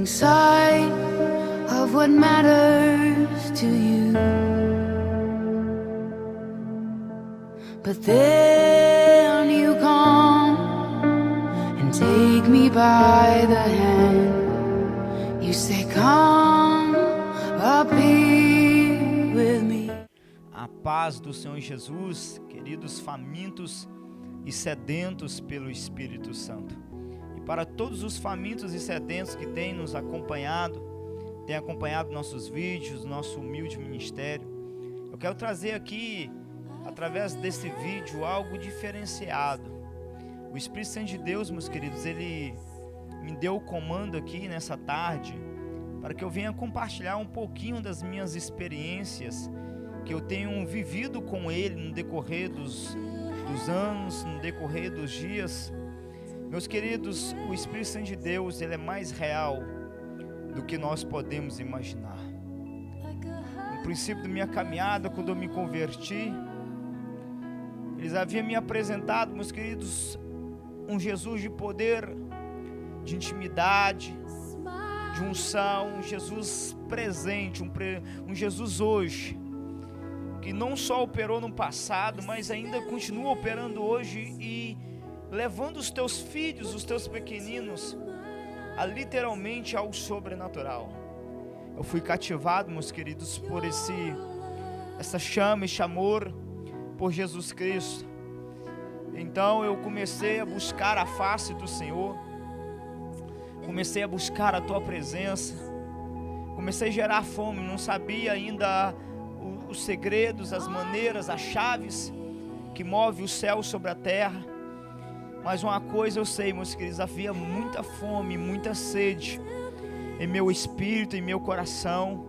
losing sight of what matters to you. But then you come and take me by the hand. You say, come up here with me. A paz do Senhor Jesus, queridos famintos e sedentos pelo Espírito Santo. E para todos os famintos e sedentos que têm nos acompanhado, têm acompanhado nossos vídeos, nosso humilde ministério, eu quero trazer aqui, através desse vídeo, algo diferenciado. O Espírito Santo de Deus, meus queridos, ele me deu o comando aqui nessa tarde para que eu venha compartilhar um pouquinho das minhas experiências que eu tenho vivido com Ele no decorrer dos anos, no decorrer dos dias. Meus queridos, o Espírito Santo de Deus, ele é mais real do que nós podemos imaginar. No princípio da minha caminhada, quando eu me converti, eles haviam me apresentado, meus queridos, um Jesus de poder, de intimidade, de unção, um Jesus presente, um Jesus hoje, que não só operou no passado, mas ainda continua operando hoje e levando os teus filhos, os teus pequeninos, a literalmente ao sobrenatural. Eu fui cativado, meus queridos, por essa chama, esse amor por Jesus Cristo. Então eu comecei a buscar a face do Senhor, comecei a buscar a tua presença, comecei a gerar fome. Não sabia ainda os segredos, as maneiras, as chaves que move o céu sobre a terra, mas uma coisa eu sei, meus queridos, havia muita fome, muita sede em meu espírito, em meu coração,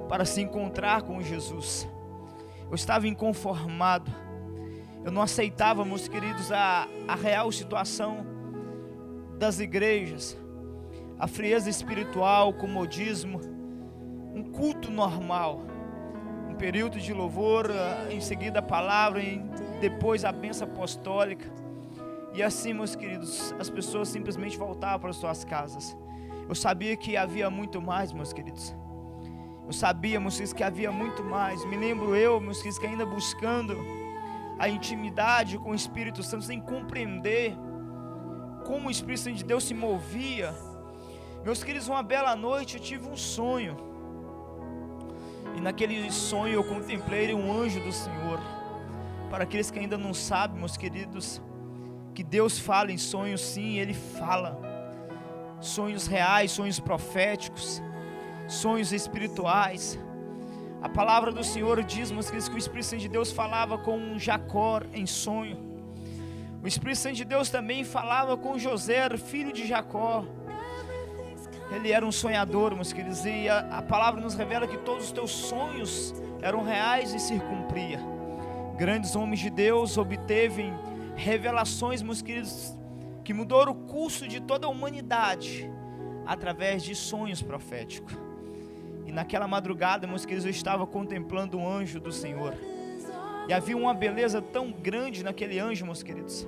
para se encontrar com Jesus. Eu estava inconformado, eu não aceitava, meus queridos, a real situação das igrejas, a frieza espiritual, o comodismo, um culto normal, um período de louvor, em seguida a palavra, e depois a bênção apostólica, e assim, meus queridos, as pessoas simplesmente voltavam para as suas casas. Eu sabia que havia muito mais, meus queridos. Eu sabia, meus queridos, que havia muito mais. Me lembro meus queridos, que ainda buscando a intimidade com o Espírito Santo, sem compreender como o Espírito Santo de Deus se movia. Meus queridos, uma bela noite eu tive um sonho, e naquele sonho eu contemplei um anjo do Senhor. Para aqueles que ainda não sabem, meus queridos, que Deus fala em sonhos, sim, Ele fala. Sonhos reais, sonhos proféticos, sonhos espirituais. A palavra do Senhor diz, meus queridos, que o Espírito Santo de Deus falava com Jacó em sonho. O Espírito Santo de Deus também falava com José, filho de Jacó. Ele era um sonhador, meus queridos, e a palavra nos revela que todos os teus sonhos eram reais e se cumpria. Grandes homens de Deus obteve revelações, meus queridos, que mudaram o curso de toda a humanidade através de sonhos proféticos. E naquela madrugada, meus queridos, eu estava contemplando um anjo do Senhor, e havia uma beleza tão grande naquele anjo, meus queridos.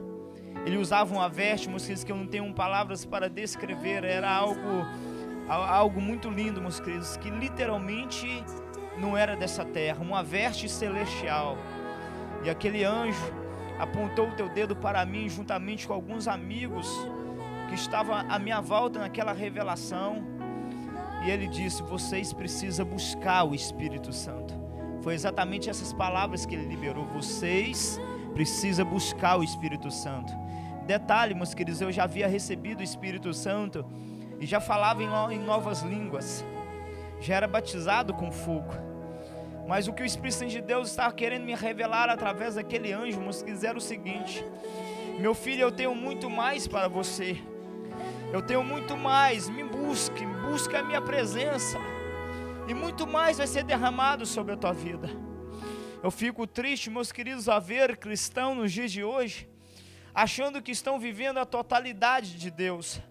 Ele usava uma veste, meus queridos, que eu não tenho palavras para descrever. Era algo muito lindo, meus queridos, que literalmente não era dessa terra, uma veste celestial. E aquele anjo apontou o teu dedo para mim, juntamente com alguns amigos que estavam à minha volta naquela revelação, e ele disse: vocês precisam buscar o Espírito Santo. Foi exatamente essas palavras que ele liberou: vocês precisam buscar o Espírito Santo. Detalhe, meus queridos, eu já havia recebido o Espírito Santo e já falava em novas línguas, já era batizado com fogo. Mas o que o Espírito Santo de Deus estava querendo me revelar através daquele anjo, meus queridos, era o seguinte: meu filho, eu tenho muito mais para você. Eu tenho muito mais, me busque a minha presença, e muito mais vai ser derramado sobre a tua vida. Eu fico triste, meus queridos, a ver cristãos nos dias de hoje, achando que estão vivendo a totalidade de Deus.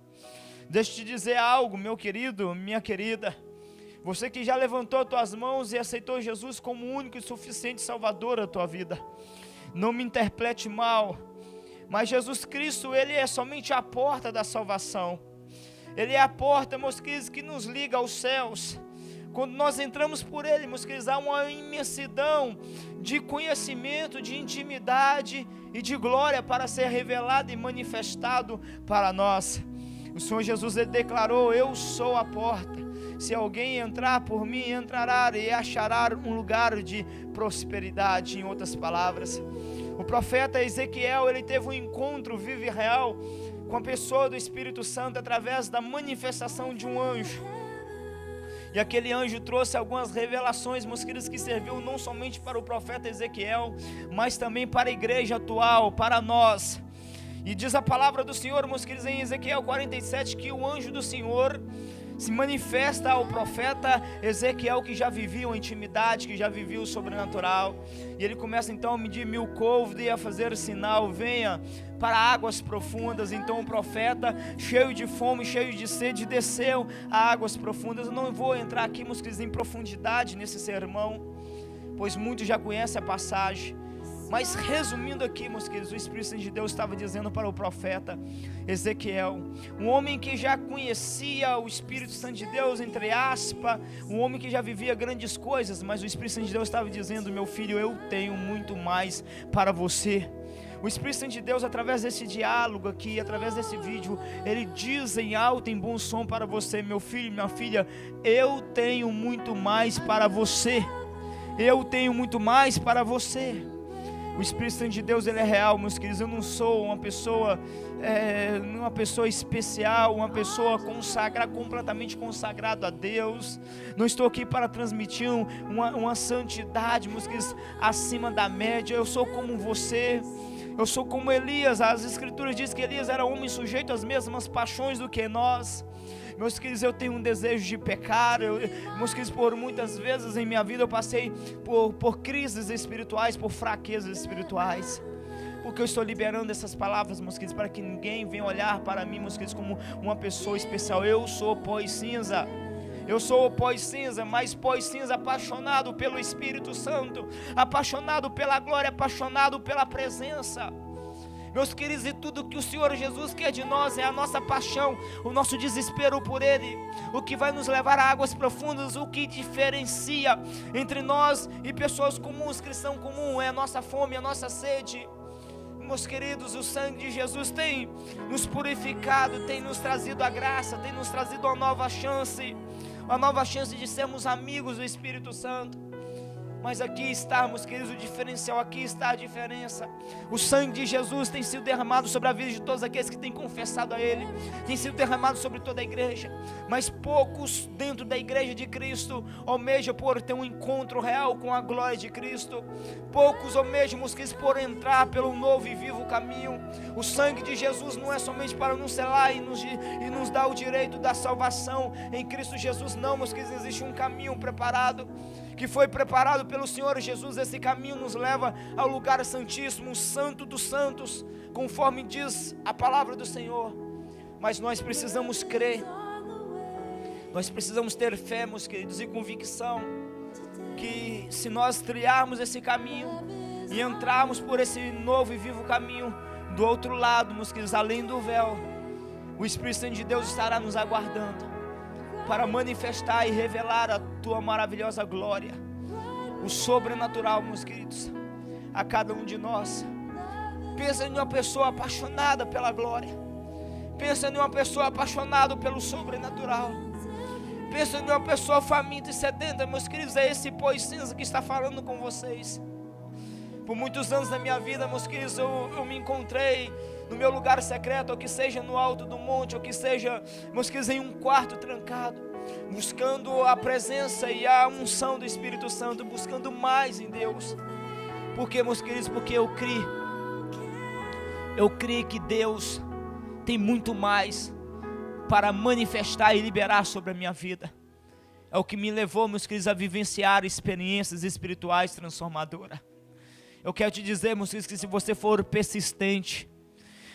Deixa eu te dizer algo, meu querido, minha querida. Você que já levantou as tuas mãos e aceitou Jesus como o único e suficiente Salvador da tua vida, não me interprete mal, mas Jesus Cristo, Ele é somente a porta da salvação. Ele é a porta, meus queridos, que nos liga aos céus. Quando nós entramos por Ele, meus queridos, há uma imensidão de conhecimento, de intimidade e de glória para ser revelado e manifestado para nós. O Senhor Jesus, Ele declarou: eu sou a porta. Se alguém entrar por mim, entrará e achará um lugar de prosperidade. Em outras palavras, o profeta Ezequiel, ele teve um encontro vivo e real com a pessoa do Espírito Santo através da manifestação de um anjo. E aquele anjo trouxe algumas revelações, meus queridos, que serviu não somente para o profeta Ezequiel, mas também para a igreja atual, para nós. E diz a palavra do Senhor, meus queridos, em Ezequiel 47, que o anjo do Senhor se manifesta ao profeta Ezequiel, que já vivia uma intimidade, que já vivia o sobrenatural. E ele começa então a medir 1000 côvados e a fazer o sinal: venha para águas profundas. Então o profeta, cheio de fome, cheio de sede, desceu a águas profundas. Eu não vou entrar aqui, meus queridos, em profundidade nesse sermão, pois muitos já conhecem a passagem. Mas resumindo aqui, meus queridos, o Espírito Santo de Deus estava dizendo para o profeta Ezequiel, um homem que já conhecia o Espírito Santo de Deus, entre aspas, um homem que já vivia grandes coisas, mas o Espírito Santo de Deus estava dizendo: meu filho, eu tenho muito mais para você. O Espírito Santo de Deus, através desse diálogo aqui, através desse vídeo, ele diz em alto, em bom som para você: meu filho, minha filha, eu tenho muito mais para você. Eu tenho muito mais para você. O Espírito Santo de Deus, ele é real, meus queridos. Eu não sou uma pessoa especial, uma pessoa consagrada, completamente consagrado a Deus. Não estou aqui para transmitir uma santidade, meus queridos, acima da média. Eu sou como você. Eu sou como Elias. As escrituras dizem que Elias era homem sujeito às mesmas paixões do que nós. Meus queridos, eu tenho um desejo de pecar. Meus queridos, por muitas vezes em minha vida eu passei por crises espirituais, por fraquezas espirituais. Porque eu estou liberando essas palavras, meus queridos, para que ninguém venha olhar para mim, meus queridos, como uma pessoa especial. Eu sou pó e cinza. Eu sou o pó e cinza, mas pó e cinza apaixonado pelo Espírito Santo, apaixonado pela glória, apaixonado pela presença. Meus queridos, e tudo que o Senhor Jesus quer de nós é a nossa paixão, o nosso desespero por Ele, o que vai nos levar a águas profundas, o que diferencia entre nós e pessoas comuns, cristão comum, é a nossa fome, a nossa sede. Meus queridos, o sangue de Jesus tem nos purificado, tem nos trazido a graça, tem nos trazido uma nova chance de sermos amigos do Espírito Santo. Mas aqui está, meus queridos, o diferencial, aqui está a diferença. O sangue de Jesus tem sido derramado sobre a vida de todos aqueles que têm confessado a Ele, tem sido derramado sobre toda a igreja, mas poucos dentro da igreja de Cristo almejam por ter um encontro real com a glória de Cristo. Poucos almejam, meus queridos, por entrar pelo novo e vivo caminho. O sangue de Jesus não é somente para nos selar e nos dar o direito da salvação em Cristo Jesus, não, meus queridos, existe um caminho preparado, que foi preparado pelo Senhor Jesus. Esse caminho nos leva ao lugar santíssimo, o santo dos santos, conforme diz a palavra do Senhor. Mas nós precisamos crer, nós precisamos ter fé, meus queridos, e convicção, que se nós trilharmos esse caminho e entrarmos por esse novo e vivo caminho, do outro lado, meus queridos, além do véu, o Espírito Santo de Deus estará nos aguardando para manifestar e revelar a tua maravilhosa glória, o sobrenatural, meus queridos, a cada um de nós. Pensa em uma pessoa apaixonada pela glória, pensa em uma pessoa apaixonada pelo sobrenatural, pensa em uma pessoa faminta e sedenta, meus queridos. É esse pó e cinza que está falando com vocês. Por muitos anos da minha vida, meus queridos, eu me encontrei no meu lugar secreto, ou que seja no alto do monte, ou que seja, meus queridos, em um quarto trancado, buscando a presença e a unção do Espírito Santo, buscando mais em Deus. Por quê, meus queridos? Porque eu creio que Deus tem muito mais para manifestar e liberar sobre a minha vida. É o que me levou, meus queridos, a vivenciar experiências espirituais transformadoras. Eu quero te dizer, meus queridos, que se você for persistente,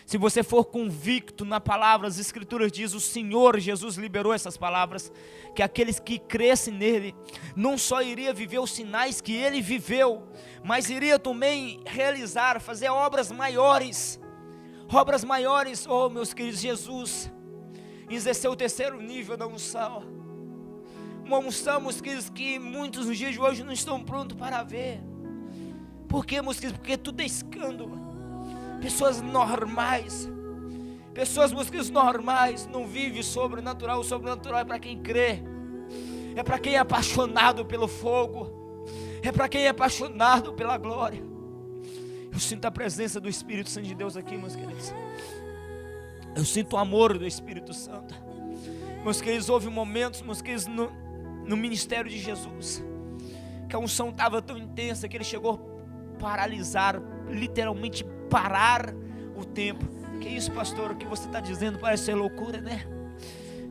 se você for convicto na palavra, as escrituras dizem, o Senhor Jesus liberou essas palavras, que aqueles que crescem nele, não só iria viver os sinais que ele viveu, mas iria também realizar, fazer obras maiores, oh meus queridos, Jesus exercer o terceiro nível da unção. Uma unção, meus queridos, que muitos nos dias de hoje não estão prontos para ver. Por quê, meus queridos? Porque tudo é escândalo. Pessoas normais, meus queridos, normais, não vivem sobrenatural. O sobrenatural é para quem crê, é para quem é apaixonado pelo fogo, é para quem é apaixonado pela glória. Eu sinto a presença do Espírito Santo de Deus aqui, meus queridos. Eu sinto o amor do Espírito Santo. Meus queridos, houve momentos, meus queridos, no ministério de Jesus, que a unção estava tão intensa que ele chegou a paralisar, literalmente parar o tempo. Que isso, pastor? O que você está dizendo parece ser loucura, né?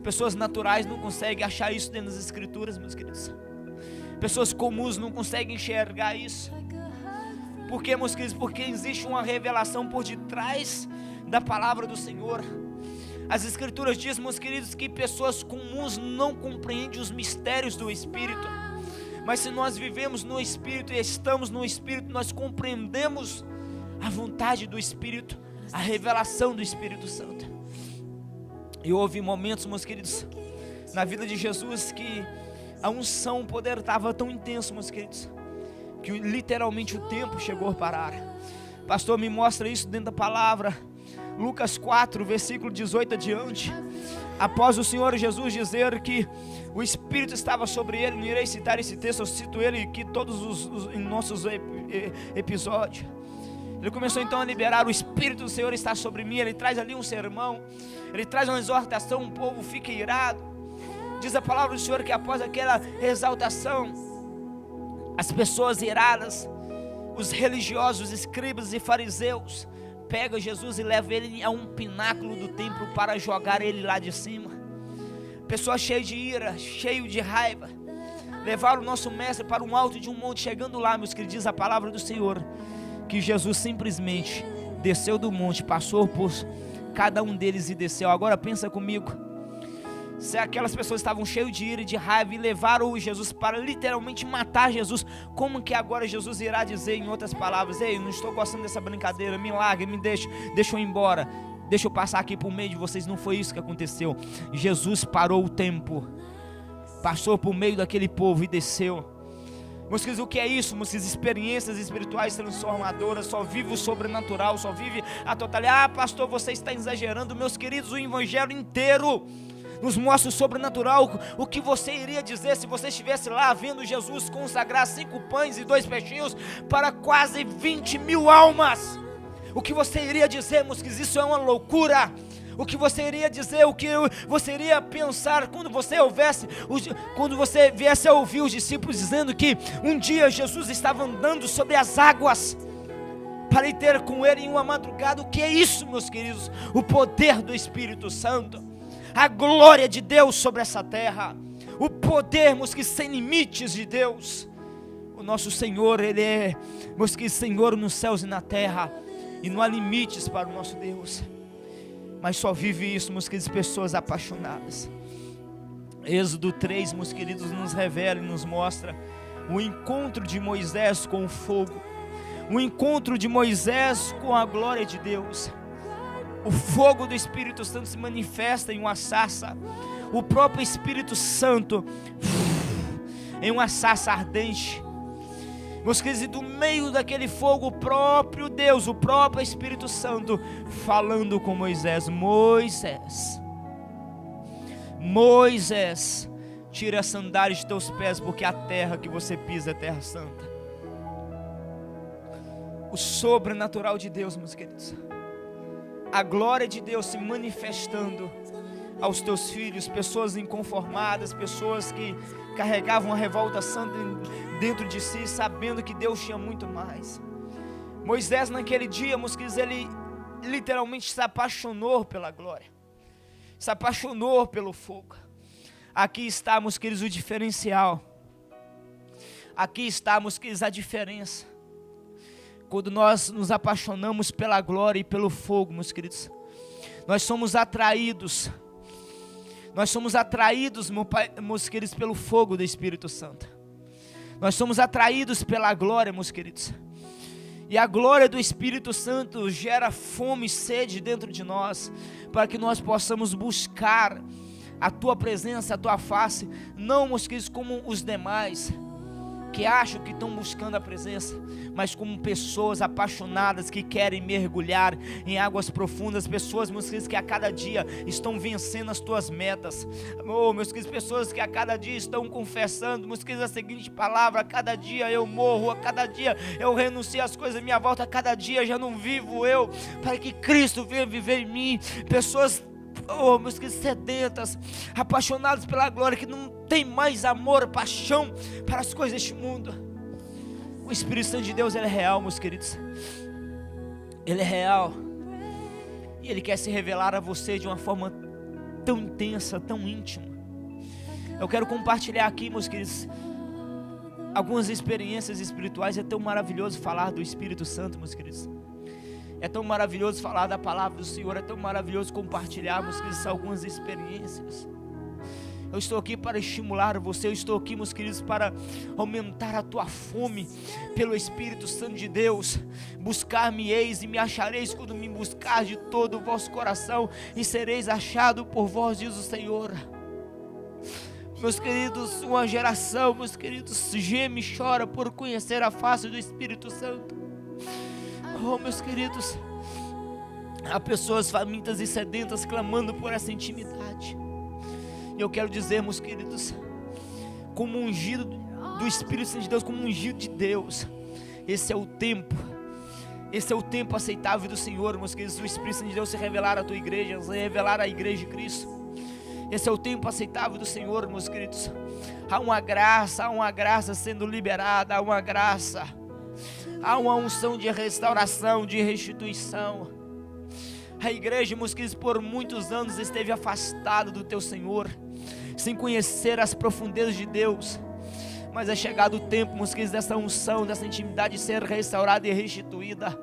Pessoas naturais não conseguem achar isso dentro das Escrituras, meus queridos. Pessoas comuns não conseguem enxergar isso. Por quê, meus queridos? Porque existe uma revelação por detrás da palavra do Senhor. As Escrituras dizem, meus queridos, que pessoas comuns não compreendem os mistérios do Espírito. Mas se nós vivemos no Espírito e estamos no Espírito, nós compreendemos a vontade do Espírito, a revelação do Espírito Santo. E houve momentos, meus queridos, na vida de Jesus, que a unção, o poder estava tão intenso, meus queridos, que literalmente o tempo chegou a parar. Pastor, me mostra isso dentro da palavra. Lucas 4, versículo 18 adiante. Após o Senhor Jesus dizer que o Espírito estava sobre ele, não irei citar esse texto, eu cito ele aqui todos os nossos episódios. Ele começou então a liberar: o Espírito do Senhor está sobre mim. Ele traz ali um sermão, ele traz uma exortação, o povo fica irado. Diz a palavra do Senhor que após aquela exaltação, as pessoas iradas, os religiosos, escribas e fariseus, pegam Jesus e levam ele a um pináculo do templo para jogar ele lá de cima. Pessoas cheias de ira, cheias de raiva, levaram o nosso mestre para um alto de um monte. Chegando lá, meus queridos, diz a palavra do Senhor que Jesus simplesmente desceu do monte, passou por cada um deles e desceu. Agora pensa comigo, se aquelas pessoas estavam cheias de ira e de raiva e levaram Jesus para literalmente matar Jesus, como que agora Jesus irá dizer em outras palavras: ei, não estou gostando dessa brincadeira, me larga, me deixa eu ir embora, deixa eu passar aqui por meio de vocês? Não foi isso que aconteceu. Jesus parou o tempo, passou por meio daquele povo e desceu. Meus queridos, o que é isso? Meus queridos, experiências espirituais transformadoras. Só vive o sobrenatural, só vive a totalidade. Ah, pastor, você está exagerando. Meus queridos, o evangelho inteiro nos mostra o sobrenatural. O que você iria dizer se você estivesse lá vendo Jesus consagrar 5 pães e 2 peixinhos para quase 20 mil almas? O que você iria dizer, meus queridos? Isso é uma loucura. O que você iria dizer, o que você iria pensar quando você viesse a ouvir os discípulos dizendo que um dia Jesus estava andando sobre as águas para ir ter com ele em uma madrugada? O que é isso, meus queridos? O poder do Espírito Santo, a glória de Deus sobre essa terra, o poder, meus queridos, sem limites de Deus. O nosso Senhor, Ele é, meus queridos, Senhor nos céus e na terra, e não há limites para o nosso Deus. Mas só vive isso, meus queridos, pessoas apaixonadas. Êxodo 3, meus queridos, nos revela e nos mostra o encontro de Moisés com o fogo, o encontro de Moisés com a glória de Deus. O fogo do Espírito Santo se manifesta em uma sarça, o próprio Espírito Santo em uma sarça ardente. Meus queridos, e do meio daquele fogo, o próprio Deus, o próprio Espírito Santo falando com Moisés: Moisés, tira as sandálias de teus pés, porque a terra que você pisa é terra santa. O sobrenatural de Deus, meus queridos, a glória de Deus se manifestando aos teus filhos, pessoas inconformadas, pessoas que carregavam a revolta santa dentro de si, sabendo que Deus tinha muito mais. Moisés naquele dia, meus queridos, ele literalmente se apaixonou pela glória, se apaixonou pelo fogo. Aqui está, meus queridos, o diferencial. Aqui está, meus queridos, a diferença. Quando nós nos apaixonamos pela glória e pelo fogo, meus queridos, nós somos atraídos. Nós somos atraídos, meus queridos, pelo fogo do Espírito Santo. Nós somos atraídos pela glória, meus queridos. E a glória do Espírito Santo gera fome e sede dentro de nós, para que nós possamos buscar a Tua presença, a Tua face, não, meus queridos, como os demais, que acham que estão buscando a presença, mas como pessoas apaixonadas que querem mergulhar em águas profundas, pessoas, meus queridos, que a cada dia estão vencendo as tuas metas, meus queridos, pessoas que a cada dia estão confessando, meus queridos, a seguinte palavra: a cada dia eu morro, a cada dia eu renuncio às coisas à minha volta, a cada dia já não vivo eu, para que Cristo venha viver em mim. Pessoas, meus queridos, sedentas, apaixonados pela glória, que não tem mais amor, paixão para as coisas deste mundo. O Espírito Santo de Deus, ele é real, meus queridos. Ele é real. E ele quer se revelar a você de uma forma tão intensa, tão íntima. Eu quero compartilhar aqui, meus queridos, algumas experiências espirituais. É tão maravilhoso falar do Espírito Santo, meus queridos. É tão maravilhoso falar da palavra do Senhor. É tão maravilhoso compartilharmos algumas experiências. Eu estou aqui para estimular você. Eu estou aqui, meus queridos, para aumentar a tua fome pelo Espírito Santo de Deus. Buscar-me-eis e me achareis quando me buscar de todo o vosso coração, e sereis achado por vós, diz o Senhor. Meus queridos, uma geração, meus queridos, geme e chora por conhecer a face do Espírito Santo. Oh, meus queridos, há pessoas famintas e sedentas clamando por essa intimidade. E eu quero dizer, meus queridos, como ungido do Espírito Santo de Deus, como ungido de Deus, esse é o tempo aceitável do Senhor, meus queridos. O Espírito Santo de Deus se revelar à tua igreja, se revelar à igreja de Cristo. Esse é o tempo aceitável do Senhor, meus queridos. Há uma graça sendo liberada, há uma graça. Há uma unção de restauração, de restituição. A igreja, meus queridos, por muitos anos esteve afastada do teu Senhor, sem conhecer as profundezas de Deus. Mas é chegado o tempo, meus queridos, dessa unção, dessa intimidade ser restaurada e restituída.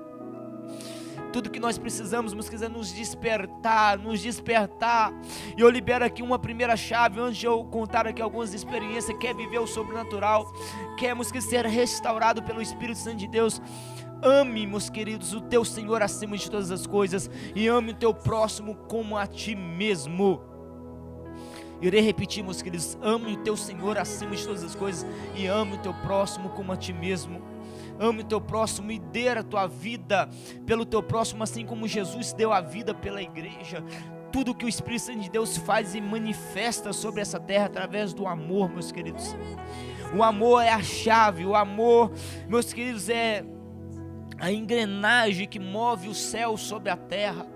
Tudo que nós precisamos, meus queridos, é nos despertar. E eu libero aqui uma primeira chave, antes de eu contar aqui algumas experiências. Quer viver o sobrenatural, quer, meus queridos, ser restaurado pelo Espírito Santo de Deus. Ame, meus queridos, o teu Senhor acima de todas as coisas, e ame o teu próximo como a ti mesmo. Irei repetir, meus queridos: ame o teu Senhor acima de todas as coisas, e ame o teu próximo como a ti mesmo. Ame o teu próximo e dê a tua vida pelo teu próximo, assim como Jesus deu a vida pela igreja. Tudo que o Espírito Santo de Deus faz e manifesta sobre essa terra através do amor, meus queridos. O amor é a chave. O amor, meus queridos, é a engrenagem que move o céu sobre a terra.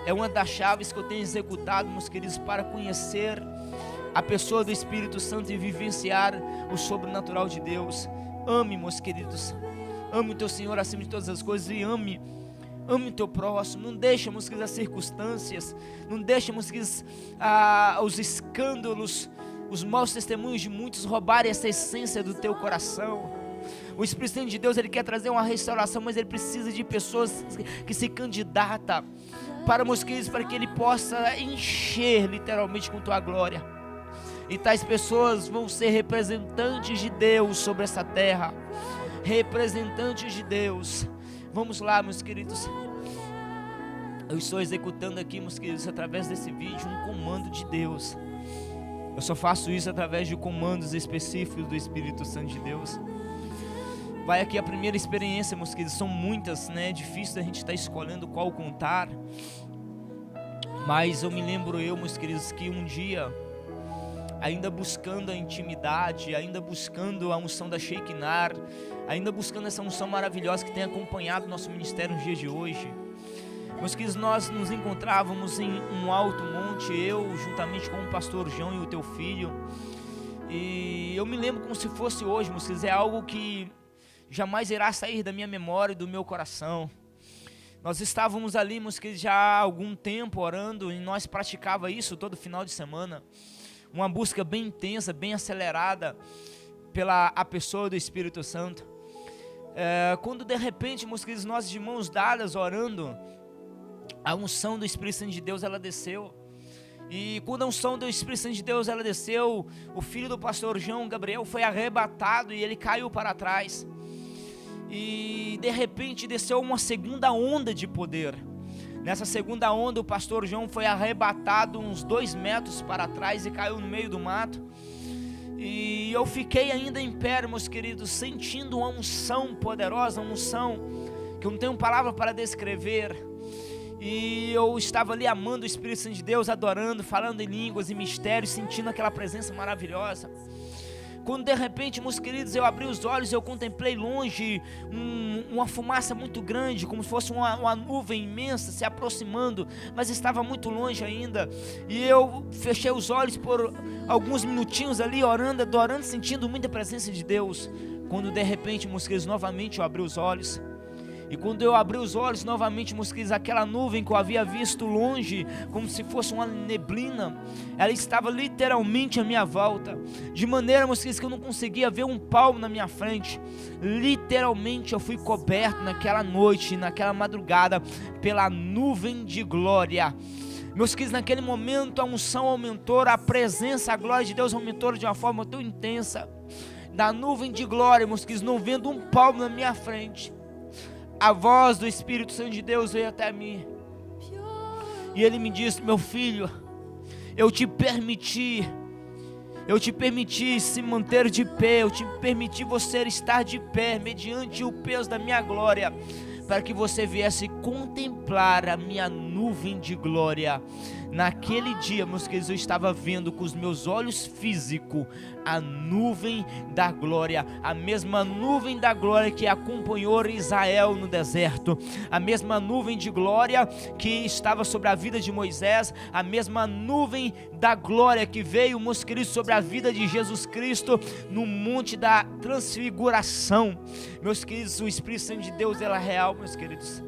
É uma das chaves que eu tenho executado, meus queridos, para conhecer a pessoa do Espírito Santo e vivenciar o sobrenatural de Deus. Ame, meus queridos, ame o teu Senhor acima de todas as coisas, e ame o teu próximo. Não deixe, meus queridos, as circunstâncias, não deixe, meus queridos, os escândalos, os maus testemunhos de muitos roubarem essa essência do teu coração. O Espírito Santo de Deus, ele quer trazer uma restauração, mas ele precisa de pessoas que se candidatam para, meus queridos, para que ele possa encher literalmente com tua glória. E tais pessoas vão ser representantes de Deus sobre essa terra. Representantes de Deus. Vamos lá, meus queridos. Eu estou executando aqui, meus queridos, através desse vídeo, um comando de Deus. Eu só faço isso através de comandos específicos do Espírito Santo de Deus. Vai aqui a primeira experiência, meus queridos. São muitas, né? É difícil a gente estar escolhendo qual contar. Mas eu me lembro, meus queridos, que um dia, ainda buscando a intimidade, ainda buscando a unção da Shekinah, ainda buscando essa unção maravilhosa que tem acompanhado o nosso ministério nos dias de hoje, meus queridos, nós nos encontrávamos em um alto monte, eu juntamente com o pastor João e o teu filho, e eu me lembro como se fosse hoje, meus queridos. É algo que jamais irá sair da minha memória e do meu coração. Nós estávamos ali, meus queridos, já há algum tempo orando, e nós praticava isso todo final de semana. Uma busca bem intensa, bem acelerada pela a pessoa do Espírito Santo. Quando de repente, meus queridos, nós de mãos dadas orando, a unção do Espírito Santo de Deus, ela desceu. E quando a unção do Espírito Santo de Deus, ela desceu, o filho do pastor João, Gabriel, foi arrebatado e ele caiu para trás. e de repente desceu uma segunda onda de poder. Nessa segunda onda, o pastor João foi arrebatado uns 2 metros para trás e caiu no meio do mato. E eu fiquei ainda em pé, meus queridos, sentindo uma unção poderosa, uma unção que eu não tenho palavra para descrever. E eu estava ali amando o Espírito Santo de Deus, adorando, falando em línguas e mistérios, sentindo aquela presença maravilhosa. Quando de repente, meus queridos, eu abri os olhos, eu contemplei longe uma fumaça muito grande, como se fosse uma nuvem imensa se aproximando, mas estava muito longe ainda. E eu fechei os olhos por alguns minutinhos ali, orando, adorando, sentindo muita presença de Deus. Quando de repente, meus queridos, novamente eu abri os olhos. E quando eu abri os olhos novamente, meus queridos, aquela nuvem que eu havia visto longe, como se fosse uma neblina, ela estava literalmente à minha volta, de maneira, meus queridos, que eu não conseguia ver um palmo na minha frente. Literalmente eu fui coberto naquela noite, naquela madrugada, pela nuvem de glória. Meus queridos, naquele momento a unção aumentou, a presença, a glória de Deus aumentou de uma forma tão intensa. Da nuvem de glória, meus queridos, não vendo um palmo na minha frente, a voz do Espírito Santo de Deus veio até mim, e ele me disse: meu filho, eu te permiti se manter de pé, eu te permiti você estar de pé, mediante o peso da minha glória, para que você viesse contemplar a minha nuvem de glória. Naquele dia, meus queridos, eu estava vendo com os meus olhos físicos a nuvem da glória, a mesma nuvem da glória que acompanhou Israel no deserto, a mesma nuvem de glória que estava sobre a vida de Moisés, a mesma nuvem da glória que veio, meus queridos, sobre a vida de Jesus Cristo no monte da transfiguração. Meus queridos, o Espírito Santo de Deus, ele é real, meus queridos.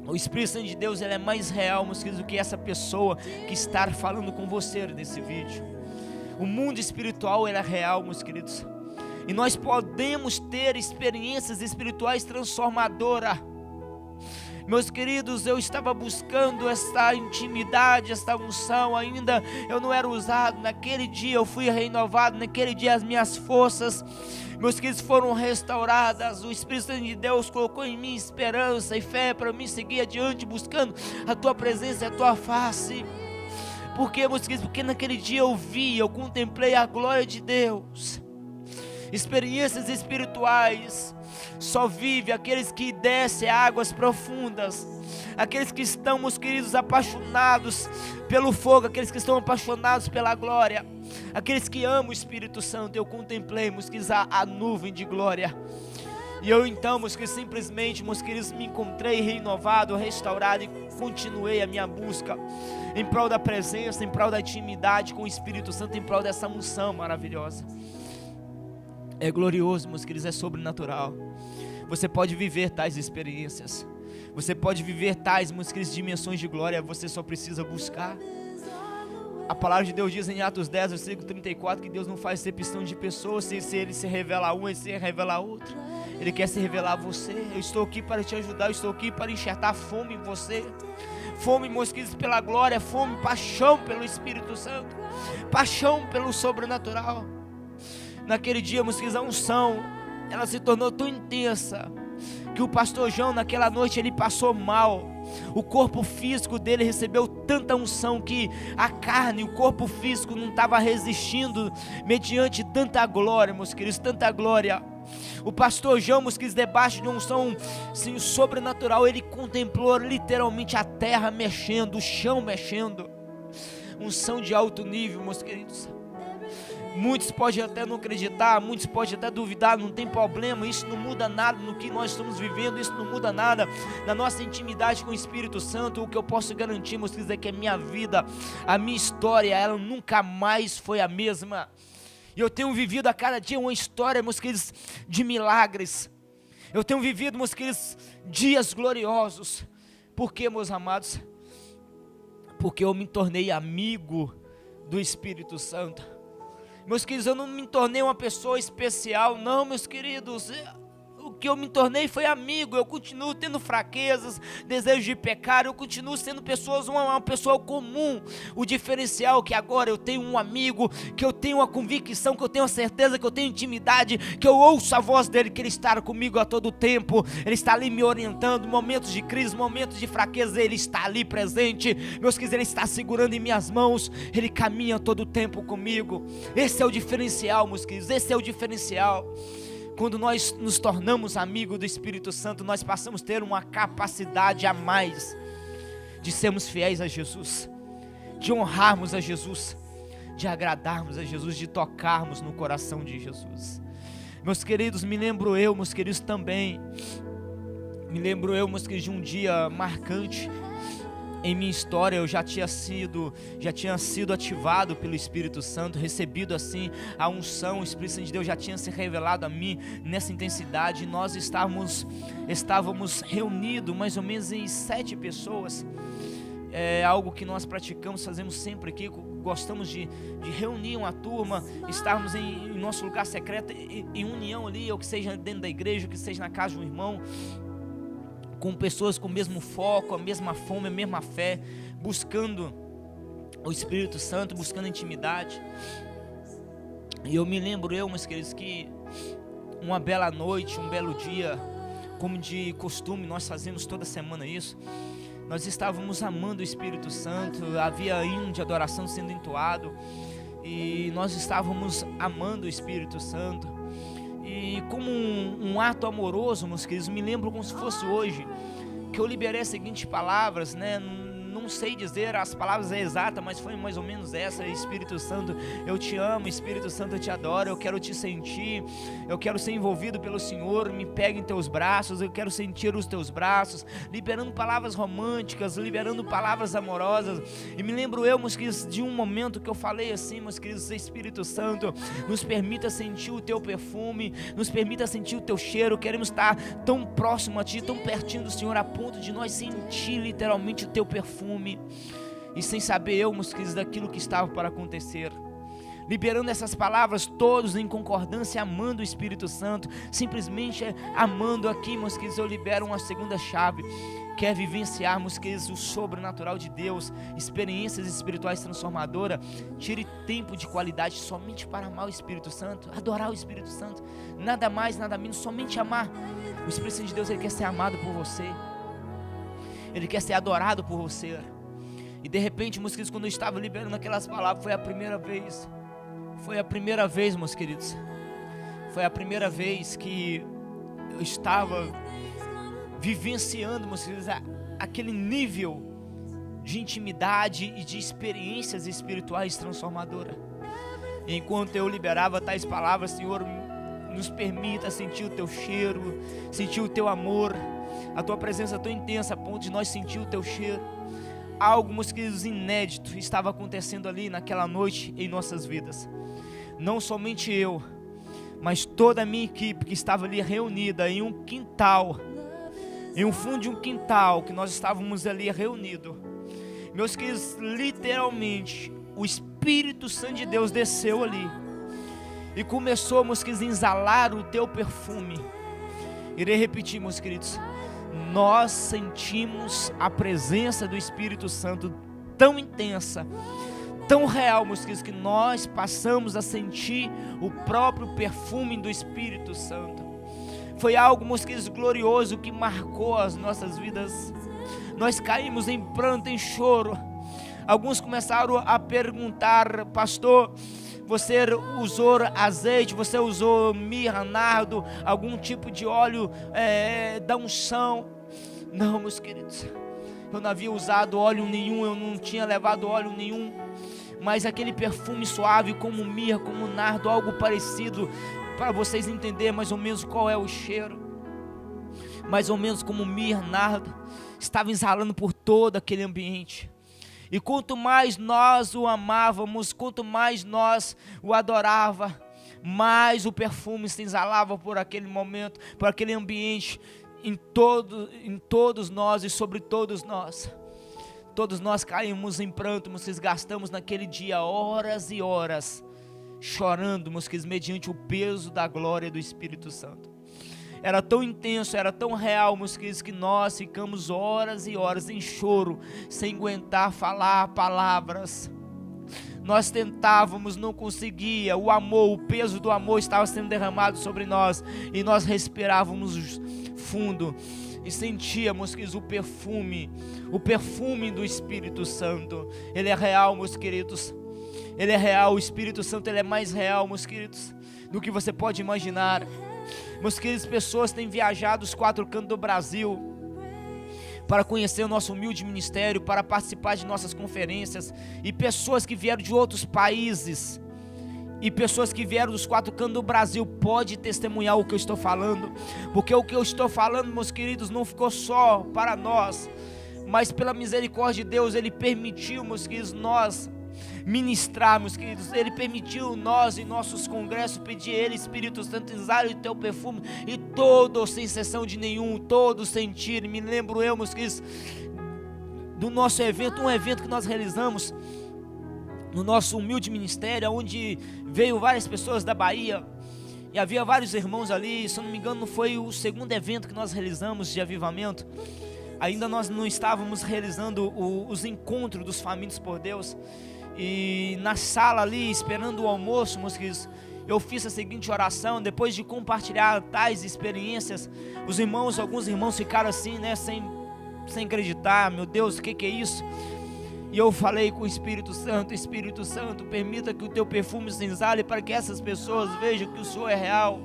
O Espírito Santo de Deus, ele é mais real, meus queridos, do que essa pessoa que está falando com você nesse vídeo. O mundo espiritual, ele é real, meus queridos, e nós podemos ter experiências espirituais transformadoras. Meus queridos, eu estava buscando essa intimidade, essa unção, ainda eu não era usado. Naquele dia eu fui renovado, naquele dia as minhas forças, meus queridos, foram restauradas. O Espírito Santo de Deus colocou em mim esperança e fé para mim seguir adiante, buscando a tua presença e a tua face. Por quê, meus queridos? Porque naquele dia eu contemplei a glória de Deus. Experiências espirituais só vive aqueles que descem águas profundas, aqueles que estão, meus queridos, apaixonados pelo fogo, aqueles que estão apaixonados pela glória, aqueles que amam o Espírito Santo. Eu contemplei, meus queridos, a nuvem de glória, e eu então, meus queridos, simplesmente, meus queridos, me encontrei renovado, restaurado, e continuei a minha busca em prol da presença, em prol da intimidade com o Espírito Santo, em prol dessa unção maravilhosa. É glorioso, meus queridos, é sobrenatural. Você pode viver tais experiências, você pode viver tais, meus queridos, dimensões de glória. Você só precisa buscar. A palavra de Deus diz em Atos 10, versículo 34, que Deus não faz acepção de pessoas. Se Ele se revela a um, Ele se revela a outro. Ele quer se revelar a você. Eu estou aqui para te ajudar, eu estou aqui para enxertar fome em você. Fome, meus queridos, pela glória, fome, paixão pelo Espírito Santo, paixão pelo sobrenatural. Naquele dia, meus queridos, a unção, ela se tornou tão intensa, que o pastor João, naquela noite, ele passou mal. O corpo físico dele recebeu tanta unção, que a carne, o corpo físico não estava resistindo, mediante tanta glória, meus queridos, tanta glória. O pastor João, meus queridos, debaixo de uma unção, assim, sobrenatural, ele contemplou literalmente a terra mexendo, o chão mexendo. Unção de alto nível, meus queridos. Muitos podem até não acreditar, muitos podem até duvidar, não tem problema, isso não muda nada no que nós estamos vivendo, isso não muda nada na nossa intimidade com o Espírito Santo. O que eu posso garantir, meus queridos, é que a minha vida, a minha história, ela nunca mais foi a mesma. E eu tenho vivido a cada dia uma história, meus queridos, de milagres. Eu tenho vivido, meus queridos, dias gloriosos. Por quê, meus amados? Porque eu me tornei amigo do Espírito Santo. Meus queridos, eu não me tornei uma pessoa especial, não, meus queridos. O que eu me tornei foi amigo. Eu continuo tendo fraquezas, desejo de pecar, eu continuo sendo uma pessoa comum. O diferencial é que agora eu tenho um amigo, que eu tenho a convicção, que eu tenho a certeza, que eu tenho intimidade, que eu ouço a voz dele, que ele está comigo a todo tempo. Ele está ali me orientando, momentos de crise, momentos de fraqueza, ele está ali presente. Meus queridos, ele está segurando em minhas mãos, ele caminha todo o tempo comigo. Esse é o diferencial, meus queridos, esse é o diferencial. Quando nós nos tornamos amigos do Espírito Santo, nós passamos a ter uma capacidade a mais de sermos fiéis a Jesus, de honrarmos a Jesus, de agradarmos a Jesus, de tocarmos no coração de Jesus. Meus queridos, me lembro eu, meus queridos, também, meus queridos, de um dia marcante em minha história. Eu já tinha sido ativado pelo Espírito Santo, recebido assim a unção. O Espírito Santo de Deus já tinha se revelado a mim nessa intensidade. Nós estávamos reunidos mais ou menos em 7 pessoas. É algo que nós praticamos, fazemos sempre aqui. Gostamos de reunir uma turma, estarmos em nosso lugar secreto, em união ali, ou que seja dentro da igreja, ou que seja na casa de um irmão, com pessoas com o mesmo foco, a mesma fome, a mesma fé, buscando o Espírito Santo, buscando intimidade. E eu me lembro, meus queridos, que uma bela noite, um belo dia, como de costume, nós fazemos toda semana isso, nós estávamos amando o Espírito Santo, havia hino de adoração sendo entoado, e nós estávamos amando o Espírito Santo, e como um ato amoroso, meus queridos, me lembro como se fosse hoje, que eu liberei as seguintes palavras, né? Não sei dizer as palavras exatas, mas foi mais ou menos essa: Espírito Santo, eu te amo, Espírito Santo, eu te adoro, eu quero te sentir, eu quero ser envolvido pelo Senhor, me pega em teus braços, eu quero sentir os teus braços, liberando palavras românticas, liberando palavras amorosas. E me lembro meus queridos, de um momento que eu falei assim: meus queridos, Espírito Santo, nos permita sentir o teu perfume, nos permita sentir o teu cheiro. Queremos estar tão próximo a ti, tão pertinho do Senhor, a ponto de nós sentir literalmente o teu perfume. E sem saber meus queridos, daquilo que estava para acontecer, liberando essas palavras, todos em concordância, amando o Espírito Santo, simplesmente amando. Aqui, meus queridos, eu libero uma segunda chave, que é vivenciar, meus queridos, o sobrenatural de Deus, experiências espirituais transformadoras. Tire tempo de qualidade somente para amar o Espírito Santo, adorar o Espírito Santo, nada mais, nada menos, somente amar. O Espírito Santo de Deus, ele quer ser amado por você, ele quer ser adorado por você. E de repente, meus queridos, quando eu estava liberando aquelas palavras, foi a primeira vez, meus queridos, foi a primeira vez que eu estava vivenciando, meus queridos, aquele nível de intimidade e de experiências espirituais transformadoras. E enquanto eu liberava tais palavras: Senhor, nos permita sentir o teu cheiro, sentir o teu amor, a tua presença tão intensa a ponto de nós sentir o teu cheiro. Algo, meus queridos, inédito estava acontecendo ali naquela noite em nossas vidas. Não somente eu, mas toda a minha equipe que estava ali reunida em um quintal, em um fundo de um quintal que nós estávamos ali reunidos. Meus queridos, literalmente o Espírito Santo de Deus desceu ali e começou, meus queridos, a exalar o teu perfume. Irei repetir, meus queridos: nós sentimos a presença do Espírito Santo tão intensa, tão real, meus queridos, que nós passamos a sentir o próprio perfume do Espírito Santo. Foi algo, meus queridos, glorioso, que marcou as nossas vidas. Nós caímos em pranto, em choro. Alguns começaram a perguntar: pastor, você usou azeite, você usou mirra, nardo, algum tipo de óleo da unção? Não, meus queridos, eu não havia usado óleo nenhum, eu não tinha levado óleo nenhum, mas aquele perfume suave, como mirra, como nardo, algo parecido, para vocês entenderem mais ou menos qual é o cheiro, mais ou menos como mirra, nardo, estava exalando por todo aquele ambiente. E quanto mais nós o amávamos, quanto mais nós o adorava, mais o perfume se exalava por aquele momento, por aquele ambiente, em todos nós e sobre todos nós. Todos nós caímos em pranto, nós gastamos naquele dia horas e horas chorando, meus queridos, mediante o peso da glória do Espírito Santo. era tão intenso, era tão real, meus queridos, que nós ficamos horas e horas em choro, sem aguentar falar palavras. Nós tentávamos, não conseguia, o amor, o peso do amor estava sendo derramado sobre nós, e nós respirávamos fundo, e sentíamos, queridos, o perfume do Espírito Santo. Ele é real, meus queridos, ele é real. O Espírito Santo, ele é mais real, meus queridos, do que você pode imaginar. Meus queridos, pessoas têm viajado os 4 cantos do Brasil para conhecer o nosso humilde ministério, para participar de nossas conferências, e pessoas que vieram de outros países, e pessoas que vieram dos 4 cantos do Brasil, pode testemunhar o que eu estou falando, porque o que eu estou falando, meus queridos, não ficou só para nós, mas pela misericórdia de Deus, Ele permitiu, meus queridos, nós ministrar, meus queridos. Ele permitiu nós em nossos congressos pedir a Ele: Espírito Santo, exale o teu perfume, e todo, sem exceção de nenhum, todos sentirem. Me lembro eu, meus queridos, do nosso evento, um evento que nós realizamos no nosso humilde ministério, onde veio várias pessoas da Bahia, e havia vários irmãos ali. Se eu não me engano, foi o 2º evento que nós realizamos de avivamento. Ainda nós não estávamos realizando os encontros dos famintos por Deus. E na sala ali, esperando o almoço, meus queridos, eu fiz a seguinte oração. Depois de compartilhar tais experiências, alguns irmãos ficaram assim, né, sem acreditar. Meu Deus, o que é isso? E eu falei com o Espírito Santo: Espírito Santo, permita que o teu perfume se exale, para que essas pessoas vejam que o Senhor é real,